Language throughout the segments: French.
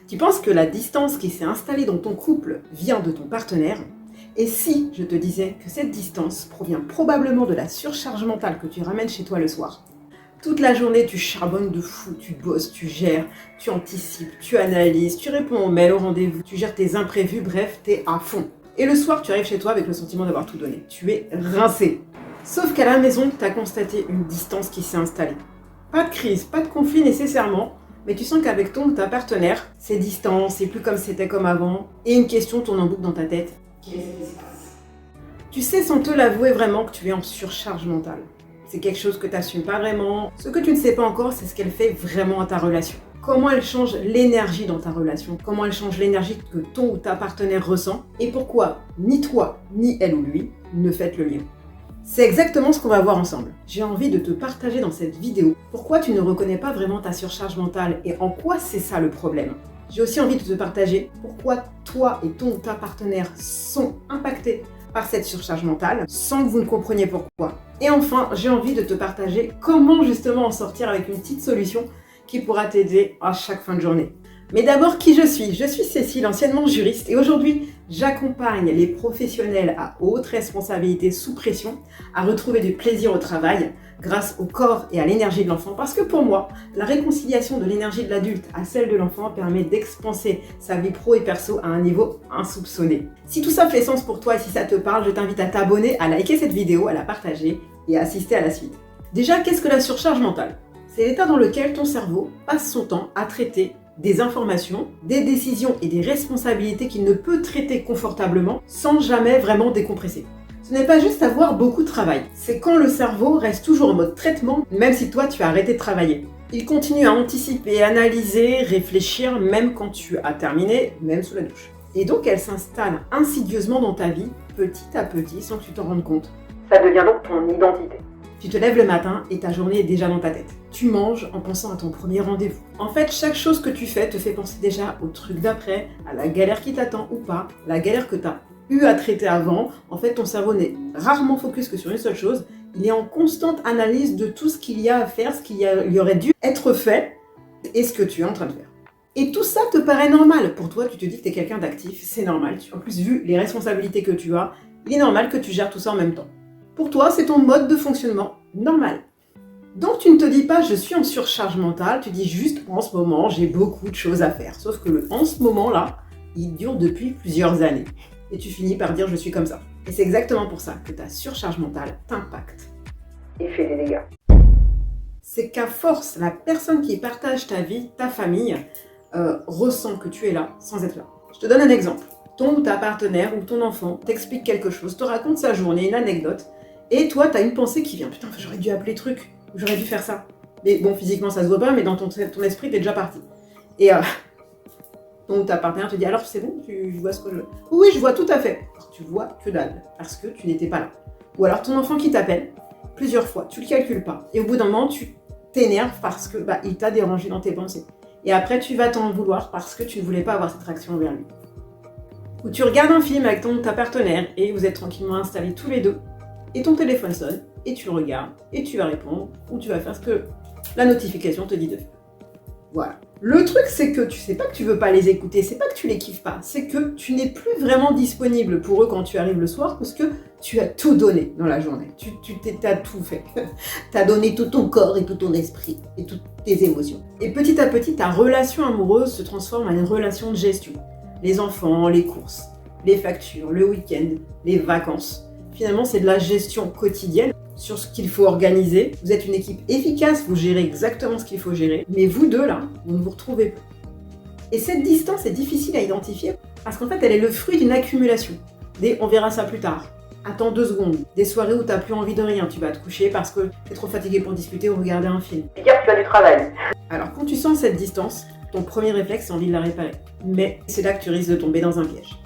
Tu penses que la distance qui s'est installée dans ton couple vient de ton partenaire? Et si je te disais que cette distance provient probablement de la surcharge mentale que tu ramènes chez toi le soir? Toute la journée, tu charbonnes de fou, tu bosses, tu gères, tu anticipes, tu analyses, tu réponds aux mails, aux rendez-vous, tu gères tes imprévus, bref, t'es à fond. Et le soir, tu arrives chez toi avec le sentiment d'avoir tout donné. Tu es rincé. Sauf qu'à la maison, tu as constaté une distance qui s'est installée. Pas de crise, pas de conflit nécessairement, mais tu sens qu'avec ton ou ta partenaire, c'est distant, c'est plus comme c'était comme avant, et une question tourne en boucle dans ta tête. Qu'est-ce qui se passe? Tu sais sans te l'avouer vraiment que tu es en surcharge mentale. C'est quelque chose que tu n'assumes pas vraiment. Ce que tu ne sais pas encore, c'est ce qu'elle fait vraiment à ta relation. Comment elle change l'énergie dans ta relation, comment elle change l'énergie que ton ou ta partenaire ressent, et pourquoi ni toi, ni elle ou lui ne faites le lien. C'est exactement ce qu'on va voir ensemble. J'ai envie de te partager dans cette vidéo pourquoi tu ne reconnais pas vraiment ta surcharge mentale et en quoi c'est ça le problème. J'ai aussi envie de te partager pourquoi toi et ton ou ta partenaire sont impactés par cette surcharge mentale sans que vous ne compreniez pourquoi. Et enfin, j'ai envie de te partager comment justement en sortir avec une petite solution qui pourra t'aider à chaque fin de journée. Mais d'abord, qui je suis? Je suis Cécile, anciennement juriste, et aujourd'hui, j'accompagne les professionnels à haute responsabilité sous pression à retrouver du plaisir au travail grâce au corps et à l'énergie de l'enfant. Parce que pour moi, la réconciliation de l'énergie de l'adulte à celle de l'enfant permet d'expanser sa vie pro et perso à un niveau insoupçonné. Si tout ça fait sens pour toi et si ça te parle, je t'invite à t'abonner, à liker cette vidéo, à la partager et à assister à la suite. Déjà, qu'est-ce que la surcharge mentale? C'est l'état dans lequel ton cerveau passe son temps à traiter des informations, des décisions et des responsabilités qu'il ne peut traiter confortablement sans jamais vraiment décompresser. Ce n'est pas juste avoir beaucoup de travail, c'est quand le cerveau reste toujours en mode traitement, même si toi tu as arrêté de travailler. Il continue à anticiper, analyser, réfléchir, même quand tu as terminé, même sous la douche. Et donc elle s'installe insidieusement dans ta vie, petit à petit, sans que tu t'en rendes compte. Ça devient donc ton identité. Tu te lèves le matin et ta journée est déjà dans ta tête. Tu manges en pensant à ton premier rendez-vous. En fait, chaque chose que tu fais te fait penser déjà au truc d'après, à la galère qui t'attend ou pas, la galère que tu as eu à traiter avant. En fait, ton cerveau n'est rarement focus que sur une seule chose. Il est en constante analyse de tout ce qu'il y a à faire, ce qu'il y aurait dû être fait et ce que tu es en train de faire. Et tout ça te paraît normal. Pour toi, tu te dis que tu es quelqu'un d'actif, c'est normal. En plus, vu les responsabilités que tu as, il est normal que tu gères tout ça en même temps. Pour toi, c'est ton mode de fonctionnement normal. Donc tu ne te dis pas je suis en surcharge mentale, tu dis juste en ce moment j'ai beaucoup de choses à faire. Sauf que le en ce moment là, il dure depuis plusieurs années. Et tu finis par dire je suis comme ça. Et c'est exactement pour ça que ta surcharge mentale t'impacte et fait des dégâts. C'est qu'à force, la personne qui partage ta vie, ta famille, ressent que tu es là sans être là. Je te donne un exemple. Ton ou ta partenaire ou ton enfant t'explique quelque chose, te raconte sa journée, une anecdote, et toi, tu as une pensée qui vient. Putain, j'aurais dû appeler truc, j'aurais dû faire ça. Mais bon, physiquement, ça se voit pas, mais dans ton esprit, t'es déjà parti. Et ton ou ta partenaire te dit, alors c'est bon, tu vois ce que je veux? Oui, je vois tout à fait. Alors, tu vois que dalle, parce que tu n'étais pas là. Ou alors ton enfant qui t'appelle plusieurs fois, tu le calcules pas. Et au bout d'un moment, tu t'énerves parce que il t'a dérangé dans tes pensées. Et après, tu vas t'en vouloir parce que tu ne voulais pas avoir cette réaction envers lui. Ou tu regardes un film avec ton ou ta partenaire et vous êtes tranquillement installés tous les deux et ton téléphone sonne et tu le regardes et tu vas répondre ou tu vas faire ce que la notification te dit de faire. Voilà. Le truc, c'est que tu sais pas que tu veux pas les écouter, c'est pas que tu les kiffes pas, c'est que tu n'es plus vraiment disponible pour eux quand tu arrives le soir parce que tu as tout donné dans la journée. Tu t'as tout fait. Tu as donné tout ton corps et tout ton esprit et toutes tes émotions. Et petit à petit, ta relation amoureuse se transforme en une relation de gestion. Les enfants, les courses, les factures, le week-end, les vacances. Finalement, c'est de la gestion quotidienne sur ce qu'il faut organiser. Vous êtes une équipe efficace, vous gérez exactement ce qu'il faut gérer, mais vous deux, là, vous ne vous retrouvez plus. Et cette distance est difficile à identifier parce qu'en fait, elle est le fruit d'une accumulation. Des « on verra ça plus tard », « attends 2 secondes », des soirées où tu n'as plus envie de rien, tu vas te coucher parce que tu es trop fatigué pour discuter ou regarder un film. Et dire que tu as du travail. Alors, quand tu sens cette distance, ton premier réflexe, c'est envie de la réparer. Mais c'est là que tu risques de tomber dans un piège.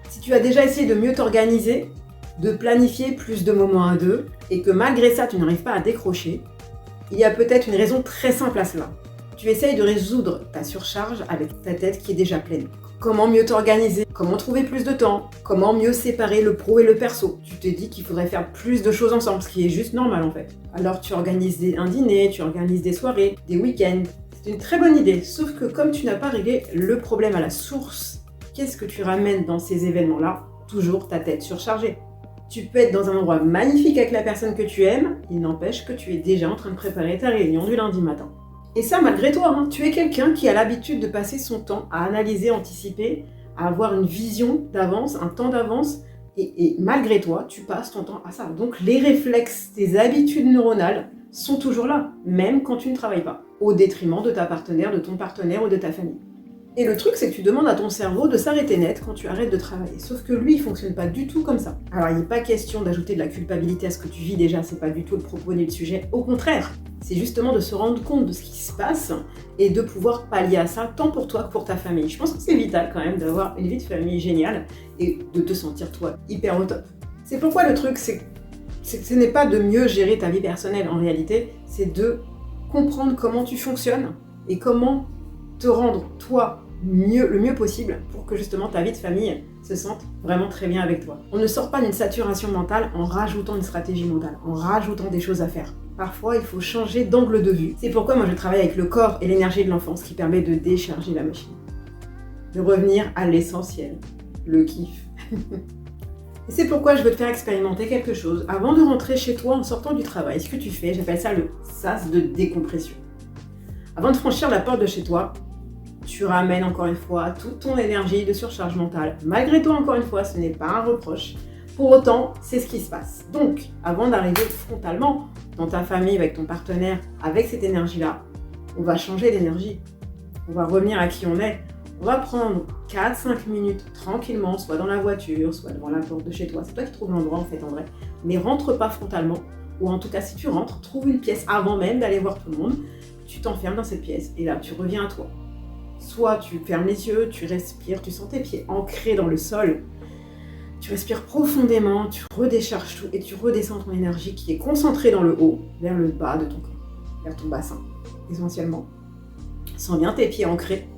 Si tu as déjà essayé de mieux t'organiser, de planifier plus de moments à deux, et que malgré ça, tu n'arrives pas à décrocher, il y a peut-être une raison très simple à cela. Tu essayes de résoudre ta surcharge avec ta tête qui est déjà pleine. Comment mieux t'organiser? Comment trouver plus de temps? Comment mieux séparer le pro et le perso? Tu te dis qu'il faudrait faire plus de choses ensemble, ce qui est juste normal en fait. Alors tu organises un dîner, tu organises des soirées, des week-ends, C'est une très bonne idée, sauf que comme tu n'as pas réglé le problème à la source, qu'est-ce que tu ramènes dans ces événements-là? Toujours ta tête surchargée. Tu peux être dans un endroit magnifique avec la personne que tu aimes, il n'empêche que tu es déjà en train de préparer ta réunion du lundi matin. Et ça malgré toi, hein. Tu es quelqu'un qui a l'habitude de passer son temps à analyser, anticiper, à avoir une vision d'avance, un temps d'avance, et malgré toi, tu passes ton temps à ça. Donc les réflexes, tes habitudes neuronales sont toujours là, même quand tu ne travailles pas, au détriment de ta partenaire, de ton partenaire ou de ta famille. Et le truc, c'est que tu demandes à ton cerveau de s'arrêter net quand tu arrêtes de travailler. Sauf que lui, il fonctionne pas du tout comme ça. Alors, il n'est pas question d'ajouter de la culpabilité à ce que tu vis déjà, c'est pas du tout le propos ni le sujet. Au contraire, c'est justement de se rendre compte de ce qui se passe et de pouvoir pallier à ça, tant pour toi que pour ta famille. Je pense que c'est vital quand même d'avoir une vie de famille géniale et de te sentir, toi, hyper au top. C'est pourquoi le truc, c'est que ce n'est pas de mieux gérer ta vie personnelle en réalité, c'est de comprendre comment tu fonctionnes et comment te rendre, toi, le mieux possible pour que justement ta vie de famille se sente vraiment très bien avec toi. On ne sort pas d'une saturation mentale en rajoutant une stratégie mentale, en rajoutant des choses à faire. Parfois, il faut changer d'angle de vue. C'est pourquoi moi je travaille avec le corps et l'énergie de l'enfance qui permet de décharger la machine. De revenir à l'essentiel, le kiff. Et c'est pourquoi je veux te faire expérimenter quelque chose. Avant de rentrer chez toi en sortant du travail, ce que tu fais, j'appelle ça le sas de décompression. Avant de franchir la porte de chez toi, tu ramènes encore une fois toute ton énergie de surcharge mentale. Malgré toi, encore une fois, ce n'est pas un reproche. Pour autant, c'est ce qui se passe. Donc, avant d'arriver frontalement dans ta famille, avec ton partenaire, avec cette énergie-là, on va changer d'énergie. On va revenir à qui on est. On va prendre 4-5 minutes tranquillement, soit dans la voiture, soit devant la porte de chez toi. C'est toi qui trouves l'endroit en fait en vrai. Mais rentre pas frontalement. Ou en tout cas, si tu rentres, trouve une pièce avant même d'aller voir tout le monde. Tu t'enfermes dans cette pièce et là, tu reviens à toi. Soit tu fermes les yeux, tu respires, tu sens tes pieds ancrés dans le sol. Tu respires profondément, tu redécharges tout et tu redescends ton énergie qui est concentrée dans le haut, vers le bas de ton corps, vers ton bassin, essentiellement. Sens bien tes pieds ancrés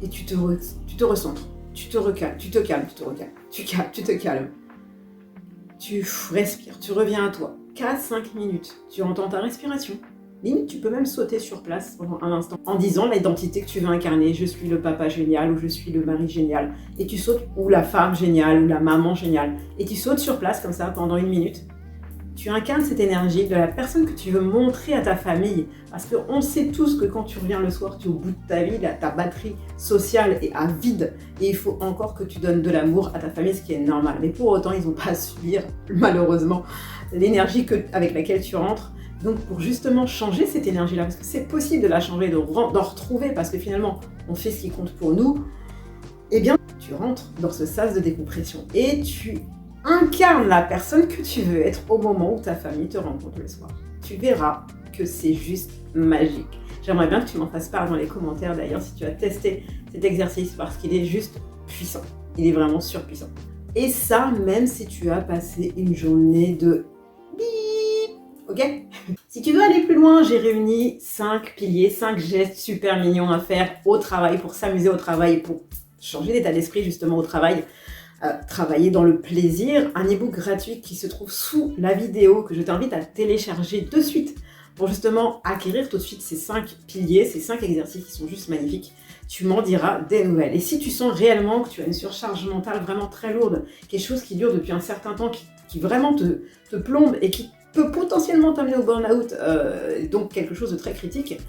et tu te recentres, tu te calmes. Tu respires, tu reviens à toi. 4-5 minutes, tu entends ta respiration. Limite, tu peux même sauter sur place pendant un instant en disant l'identité que tu veux incarner. Je suis le papa génial ou je suis le mari génial. Et tu sautes, ou la femme géniale ou la maman géniale. Et tu sautes sur place comme ça pendant 1 minute. Tu incarnes cette énergie de la personne que tu veux montrer à ta famille. Parce qu'on sait tous que quand tu reviens le soir, tu es au bout de ta vie, là, ta batterie sociale est à vide. Et il faut encore que tu donnes de l'amour à ta famille, ce qui est normal. Mais pour autant, ils n'ont pas à subir, malheureusement, l'énergie avec laquelle tu rentres. Donc pour justement changer cette énergie-là, parce que c'est possible de la changer, d'en retrouver, parce que finalement, on fait ce qui compte pour nous, eh bien, tu rentres dans ce sas de décompression et tu incarnes la personne que tu veux être au moment où ta famille te rencontre le soir. Tu verras que c'est juste magique. J'aimerais bien que tu m'en fasses part dans les commentaires d'ailleurs si tu as testé cet exercice, parce qu'il est juste puissant. Il est vraiment surpuissant. Et ça, même si tu as passé une journée de ok? Si tu veux aller plus loin, j'ai réuni 5 piliers, 5 gestes super mignons à faire au travail, pour s'amuser au travail, pour changer d'état d'esprit justement au travail, travailler dans le plaisir. Un e-book gratuit qui se trouve sous la vidéo que je t'invite à télécharger de suite pour justement acquérir tout de suite ces 5 piliers, ces 5 exercices qui sont juste magnifiques. Tu m'en diras des nouvelles. Et si tu sens réellement que tu as une surcharge mentale vraiment très lourde, quelque chose qui dure depuis un certain temps, qui vraiment te plombe et qui peut potentiellement t'amener au burn-out, donc quelque chose de très critique,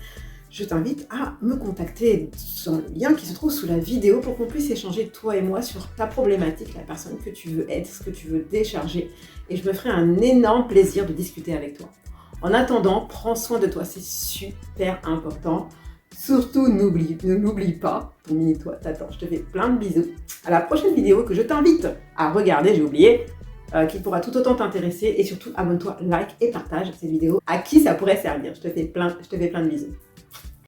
je t'invite à me contacter sur le lien qui se trouve sous la vidéo pour qu'on puisse échanger, toi et moi, sur ta problématique, la personne que tu veux être, ce que tu veux décharger. Et je me ferai un énorme plaisir de discuter avec toi. En attendant, prends soin de toi, c'est super important. Surtout, ne n'oublie pas, ton mini-toi t'attends. Je te fais plein de bisous. À la prochaine vidéo que je t'invite à regarder, j'ai oublié, qui pourra tout autant t'intéresser. Et surtout, abonne-toi, like et partage cette vidéo à qui ça pourrait servir. Je te fais plein de bisous.